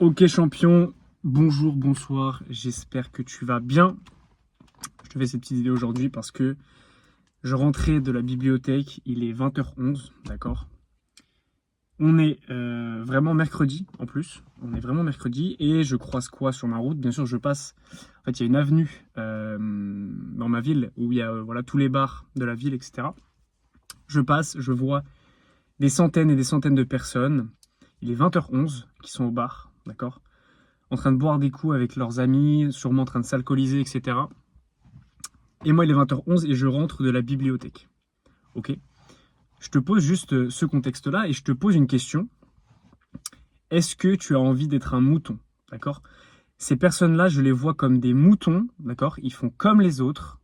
Ok champion, bonjour, bonsoir, j'espère que tu vas bien. Je te fais cette petite vidéo aujourd'hui parce que je rentrais de la bibliothèque, il est 20h11, d'accord. On est vraiment mercredi en plus, on est vraiment mercredi et je croise quoi sur ma route? Bien sûr je passe, en fait il y a une avenue dans ma ville où il y a voilà, tous les bars de la ville, etc. Je passe, je vois des centaines et des centaines de personnes, il est 20h11 qui sont au bar, d'accord, en train de boire des coups avec leurs amis, sûrement en train de s'alcooliser, etc. Et moi, il est 20h11 et je rentre de la bibliothèque. Ok. Je te pose juste ce contexte-là et je te pose une question. Est-ce que tu as envie d'être un mouton? D'accord. Ces personnes-là, je les vois comme des moutons. D'accord. Ils font comme les autres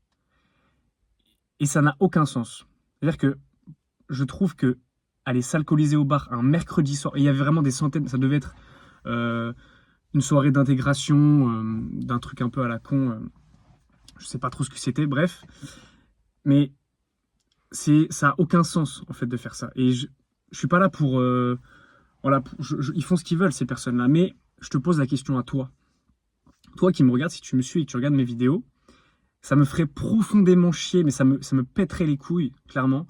et ça n'a aucun sens. C'est-à-dire que je trouve que aller s'alcooliser au bar un mercredi soir, et il y avait vraiment des centaines, ça devait être euh, une soirée d'intégration d'un truc un peu à la con. Je sais pas trop ce que c'était, bref. Mais ça a aucun sens en fait de faire ça. Et je suis pas là pour voilà, ils font ce qu'ils veulent ces personnes-là. Mais je te pose la question à toi, toi qui me regardes, si tu me suis et que tu regardes mes vidéos, ça me ferait profondément chier, mais ça me pèterait les couilles clairement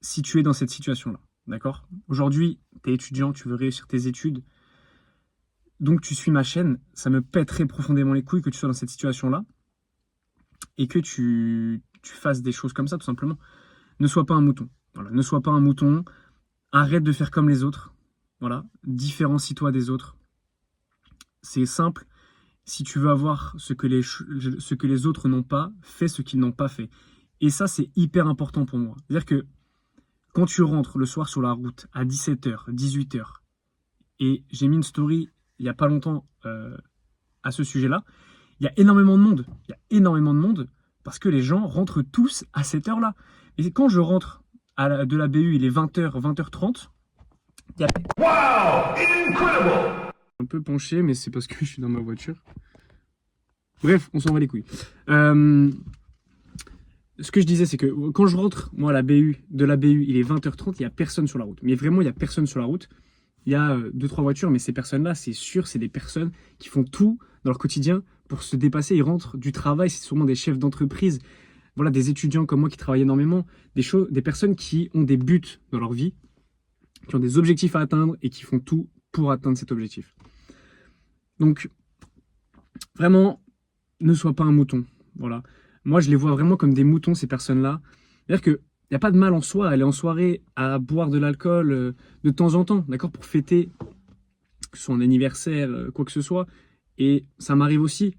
si tu es dans cette situation-là. D'accord? Aujourd'hui, tu es étudiant, tu veux réussir tes études, donc tu suis ma chaîne. Ça me pèterait profondément les couilles que tu sois dans cette situation-là et que tu fasses des choses comme ça, tout simplement. Ne sois pas un mouton. Voilà, ne sois pas un mouton. Arrête de faire comme les autres. Voilà, différencie-toi des autres. C'est simple. Si tu veux avoir ce que les autres n'ont pas, fais ce qu'ils n'ont pas fait. Et ça, c'est hyper important pour moi. C'est-à-dire que quand tu rentres le soir sur la route à 17h, 18h, et j'ai mis une story il n'y a pas longtemps à ce sujet-là, il y a énormément de monde. Il y a énormément de monde parce que les gens rentrent tous à cette heure-là. Et quand je rentre de la BU, il est 20h, 20h30, il y a Wow! Incredible! un peu penché, mais c'est parce que je suis dans ma voiture. Bref, on s'en va les couilles. Euh, Ce que je disais, c'est que quand je rentre, moi, à la BU, de la BU, il est 20h30, il n'y a personne sur la route. Mais vraiment, il n'y a personne sur la route. Il y a deux, trois voitures, mais ces personnes-là, c'est sûr, c'est des personnes qui font tout dans leur quotidien pour se dépasser. Ils rentrent du travail, c'est sûrement des chefs d'entreprise, voilà, des étudiants comme moi qui travaillent énormément, des personnes qui ont des buts dans leur vie, qui ont des objectifs à atteindre et qui font tout pour atteindre cet objectif. Donc, vraiment, ne sois pas un mouton. Voilà. Moi, je les vois vraiment comme des moutons, ces personnes-là. C'est-à-dire qu'il n'y a pas de mal en soi à aller en soirée, à boire de l'alcool de temps en temps, d'accord, pour fêter son anniversaire, quoi que ce soit. Et ça m'arrive aussi,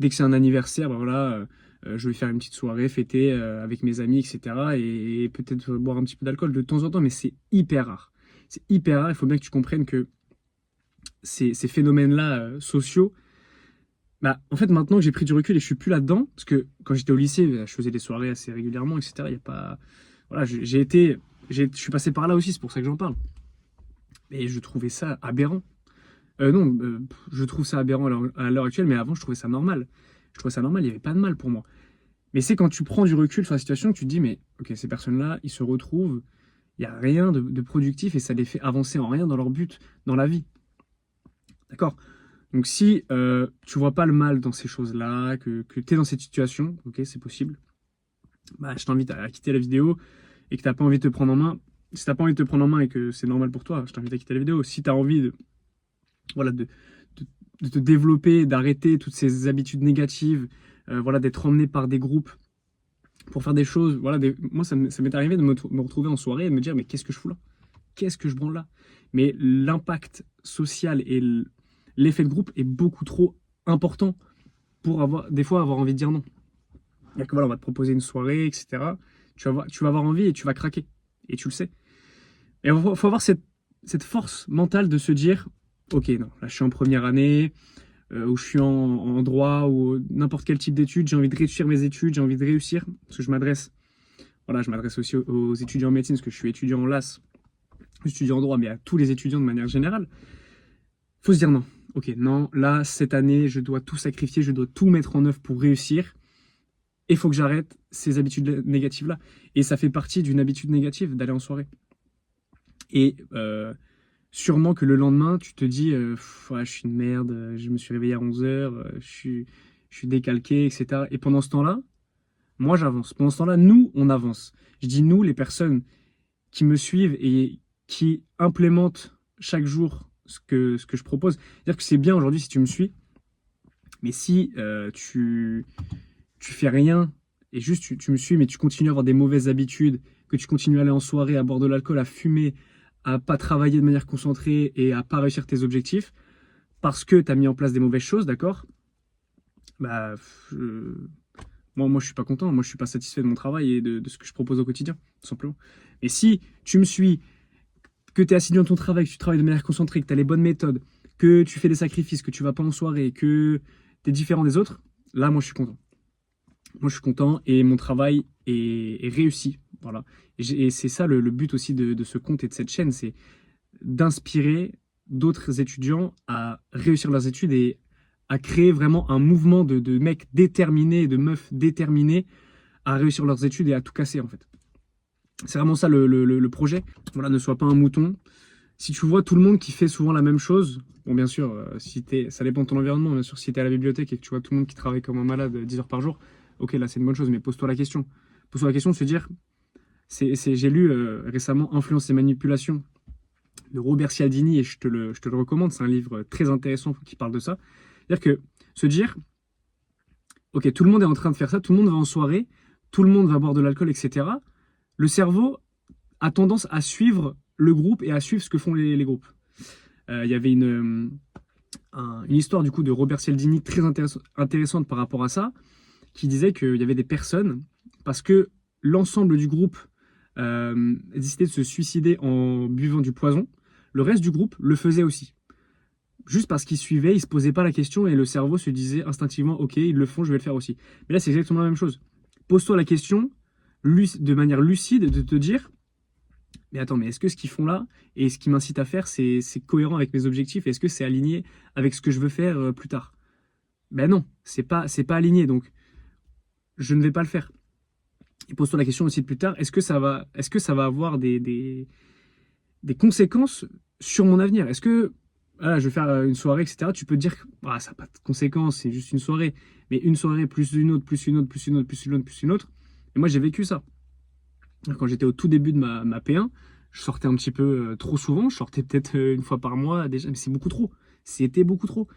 dès que c'est un anniversaire, ben voilà, je vais faire une petite soirée, fêter avec mes amis, etc. Et peut-être boire un petit peu d'alcool de temps en temps, mais c'est hyper rare. C'est hyper rare, il faut bien que tu comprennes que ces phénomènes-là sociaux, bah, en fait, maintenant que j'ai pris du recul et je suis plus là-dedans, parce que quand j'étais au lycée, je faisais des soirées assez régulièrement, etc. Il y a pas, voilà, je suis passé par là aussi, c'est pour ça que j'en parle. Et je trouvais ça aberrant. Non, je trouve ça aberrant à l'heure actuelle, mais avant, je trouvais ça normal. Je trouvais ça normal, il n'y avait pas de mal pour moi. Mais c'est quand tu prends du recul sur la situation que tu te dis, mais ok, ces personnes-là, ils se retrouvent, il n'y a rien de productif et ça les fait avancer en rien dans leur but, dans la vie. D'accord? Donc si tu vois pas le mal dans ces choses-là, que tu es dans cette situation, ok, c'est possible, bah, je t'invite à quitter la vidéo et que tu n'as pas envie de te prendre en main. Si tu n'as pas envie de te prendre en main et que c'est normal pour toi, je t'invite à quitter la vidéo. Si tu as envie voilà, de, de te développer, d'arrêter toutes ces habitudes négatives, voilà, d'être emmené par des groupes pour faire des choses, voilà, moi ça m'est arrivé de me retrouver en soirée et de me dire mais qu'est-ce que je fous là? Qu'est-ce que je branle là? Mais l'impact social et l'effet de groupe est beaucoup trop important pour des fois avoir envie de dire non. C'est-à-dire que voilà, on va te proposer une soirée, etc. Tu vas avoir envie et tu vas craquer. Et tu le sais. Et il faut avoir cette force mentale de se dire, ok, non, là je suis en première année, ou je suis en droit, ou n'importe quel type d'études, j'ai envie de réussir mes études, j'ai envie de réussir, parce que je m'adresse aussi aux étudiants en médecine, parce que je suis étudiant en LAS, étudiant en droit, mais à tous les étudiants de manière générale. Faut se dire non. Ok, non, là, cette année, je dois tout sacrifier, je dois tout mettre en œuvre pour réussir. Et il faut que j'arrête ces habitudes négatives-là. Et ça fait partie d'une habitude négative d'aller en soirée. Et sûrement que le lendemain, tu te dis ouais, je suis une merde, je me suis réveillé à 11h, je suis décalqué, etc. Et pendant ce temps-là, moi j'avance. Pendant ce temps-là, nous, on avance. Je dis nous, les personnes qui me suivent et qui implémentent chaque jour ce que je propose. C'est-à-dire que c'est bien aujourd'hui si tu me suis, mais si tu fais rien et juste tu me suis, mais tu continues à avoir des mauvaises habitudes, que tu continues à aller en soirée, à boire de l'alcool, à fumer, à pas travailler de manière concentrée et à pas réussir tes objectifs parce que tu as mis en place des mauvaises choses, d'accord? Bah, moi, je suis pas content. Moi, je suis pas satisfait de mon travail et de ce que je propose au quotidien, tout simplement. Et si tu me suis, que tu es assidu dans ton travail, que tu travailles de manière concentrée, que tu as les bonnes méthodes, que tu fais des sacrifices, que tu vas pas en soirée, que tu es différent des autres, là, moi, je suis content. Moi, je suis content et mon travail est réussi. Voilà. Et c'est ça le but aussi de ce compte et de cette chaîne, c'est d'inspirer d'autres étudiants à réussir leurs études et à créer vraiment un mouvement de mecs déterminés, de meufs déterminés à réussir leurs études et à tout casser en fait. C'est vraiment ça le projet. Voilà, ne sois pas un mouton. Si tu vois tout le monde qui fait souvent la même chose, bon bien sûr, ça dépend de ton environnement, bien sûr, si tu es à la bibliothèque et que tu vois tout le monde qui travaille comme un malade 10 heures par jour, ok, là c'est une bonne chose, mais pose-toi la question. Pose-toi la question de se dire, j'ai lu récemment Influence et manipulation de Robert Cialdini et je te le recommande, c'est un livre très intéressant qui parle de ça. C'est-à-dire que se dire, ok, tout le monde est en train de faire ça, tout le monde va en soirée, tout le monde va boire de l'alcool, etc. Le cerveau a tendance à suivre le groupe et à suivre ce que font les groupes. Il y avait une histoire du coup de Robert Cialdini très intéressante par rapport à ça, qui disait qu'il y avait des personnes, parce que l'ensemble du groupe décidait de se suicider en buvant du poison, le reste du groupe le faisait aussi. Juste parce qu'ils suivaient, ils ne se posaient pas la question et le cerveau se disait instinctivement, ok, ils le font, je vais le faire aussi. Mais là, c'est exactement la même chose. Pose-toi la question de manière lucide de te dire, mais attends, mais est-ce que ce qu'ils font là et ce qui m'incite à faire, c'est cohérent avec mes objectifs? Est-ce que c'est aligné avec ce que je veux faire plus tard? Ben non, c'est pas aligné, donc je ne vais pas le faire. Et pose-toi la question aussi de plus tard, est-ce que ça va avoir des conséquences sur mon avenir? Est-ce que voilà, je vais faire une soirée, etc. Tu peux te dire que ah, ça n'a pas de conséquences, c'est juste une soirée. Mais une soirée plus une autre, plus une autre, plus une autre, plus une autre, plus une autre. Et moi, j'ai vécu ça. Quand j'étais au tout début de ma P1, je sortais un petit peu trop souvent. Je sortais peut-être une fois par mois déjà, mais c'est beaucoup trop. C'était beaucoup trop.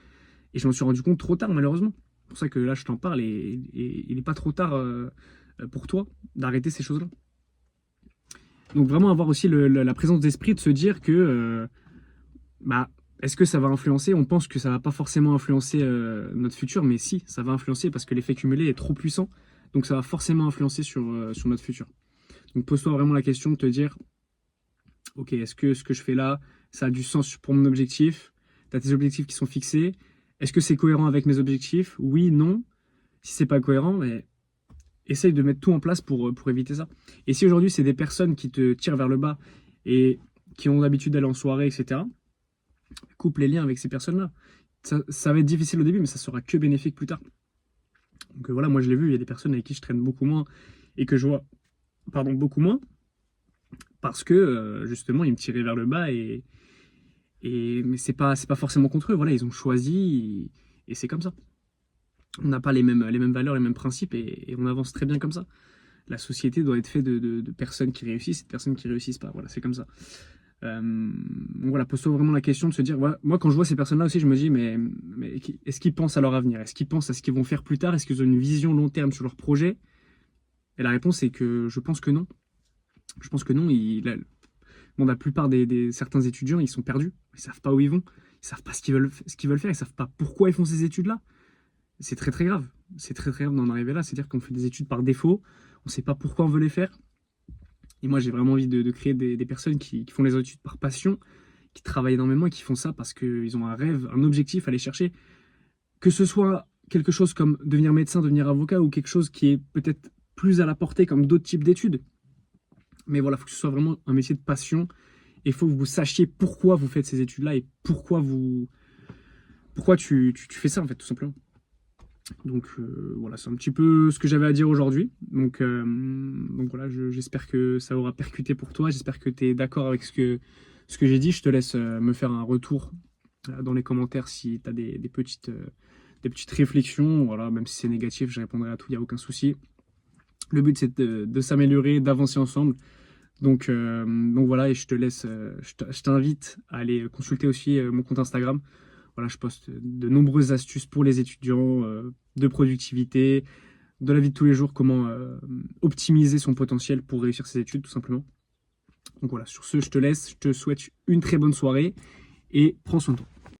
Et je m'en suis rendu compte trop tard, malheureusement. C'est pour ça que là, je t'en parle et il n'est pas trop tard pour toi d'arrêter ces choses-là. Donc vraiment avoir aussi la présence d'esprit de se dire que bah, est-ce que ça va influencer? On pense que ça va pas forcément influencer notre futur, mais si, ça va influencer parce que l'effet cumulé est trop puissant. Donc ça va forcément influencer sur notre futur. Donc pose-toi vraiment la question de te dire, ok, est-ce que ce que je fais là, ça a du sens pour mon objectif? Tu as tes objectifs qui sont fixés. Est-ce que c'est cohérent avec mes objectifs? Oui, non. Si c'est pas cohérent, mais essaye de mettre tout en place pour éviter ça. Et si aujourd'hui, c'est des personnes qui te tirent vers le bas et qui ont l'habitude d'aller en soirée, etc., coupe les liens avec ces personnes-là. Ça va être difficile au début, mais ça sera que bénéfique plus tard. Donc voilà, moi je l'ai vu, il y a des personnes avec qui je traîne beaucoup moins et que je vois, pardon, beaucoup moins, parce que justement, ils me tiraient vers le bas mais c'est pas forcément contre eux. Voilà, ils ont choisi et c'est comme ça. On n'a pas les mêmes valeurs, les mêmes principes et on avance très bien comme ça. La société doit être faite de personnes qui réussissent et de personnes qui réussissent pas. Voilà, c'est comme ça. Donc voilà, pose-toi vraiment la question de se dire, voilà, moi quand je vois ces personnes-là aussi, je me dis, mais est-ce qu'ils pensent à leur avenir? Est-ce qu'ils pensent à ce qu'ils vont faire plus tard? Est-ce qu'ils ont une vision long terme sur leur projet? Et la réponse est que je pense que non. Je pense que non. Bon, la plupart certains étudiants, ils sont perdus. Ils savent pas où ils vont. Ils savent pas ce qu'ils veulent faire. Ils savent pas pourquoi ils font ces études-là. C'est très très grave. C'est très très grave d'en arriver là. C'est-à-dire qu'on fait des études par défaut. On sait pas pourquoi on veut les faire. Et moi, j'ai vraiment envie de créer des personnes qui font les études par passion, qui travaillent énormément et qui font ça parce qu'ils ont un rêve, un objectif à aller chercher. Que ce soit quelque chose comme devenir médecin, devenir avocat ou quelque chose qui est peut-être plus à la portée comme d'autres types d'études. Mais voilà, il faut que ce soit vraiment un métier de passion. Et il faut que vous sachiez pourquoi vous faites ces études-là et pourquoi tu fais ça, en fait, tout simplement. Donc voilà, c'est un petit peu ce que j'avais à dire aujourd'hui. Donc voilà, j'espère que ça aura percuté pour toi. J'espère que tu es d'accord avec ce ce que j'ai dit. Je te laisse me faire un retour dans les commentaires si tu as des petites réflexions. Voilà, même si c'est négatif, je répondrai à tout, il n'y a aucun souci. Le but, c'est de s'améliorer, d'avancer ensemble. Donc voilà, et je te laisse, je t'invite à aller consulter aussi mon compte Instagram. Voilà, je poste de nombreuses astuces pour les étudiants, de productivité, de la vie de tous les jours, comment optimiser son potentiel pour réussir ses études, tout simplement. Donc voilà, sur ce, je te laisse, je te souhaite une très bonne soirée et prends soin de toi.